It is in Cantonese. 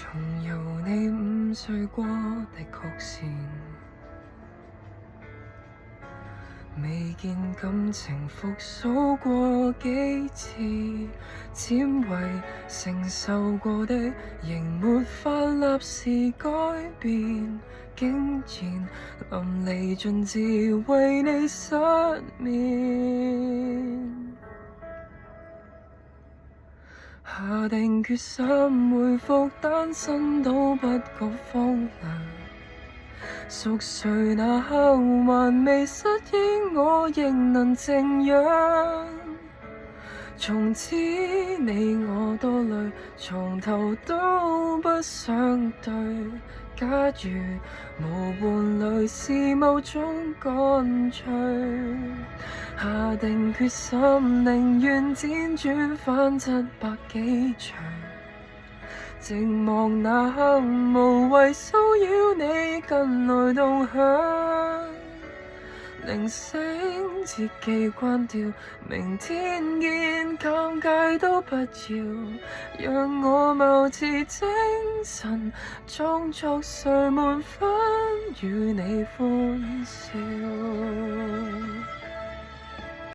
重遊你午睡過的曲線，未見感情復甦過幾次，漸為承受過的，仍沒法立時改變，竟然淋漓盡致為你失眠。下定決心回復單身都不覺荒涼，熟睡那刻還未失憶，我仍能靜養。從此你我多累，床頭都不想對。假如無伴侶是某種乾脆，下定決心寧願輾轉反700幾場，寂寞那刻無謂騷擾你近來動向，鈴聲切記關掉，明天見，尷尬都不要，讓我貌似精神，裝作睡滿分與你歡笑。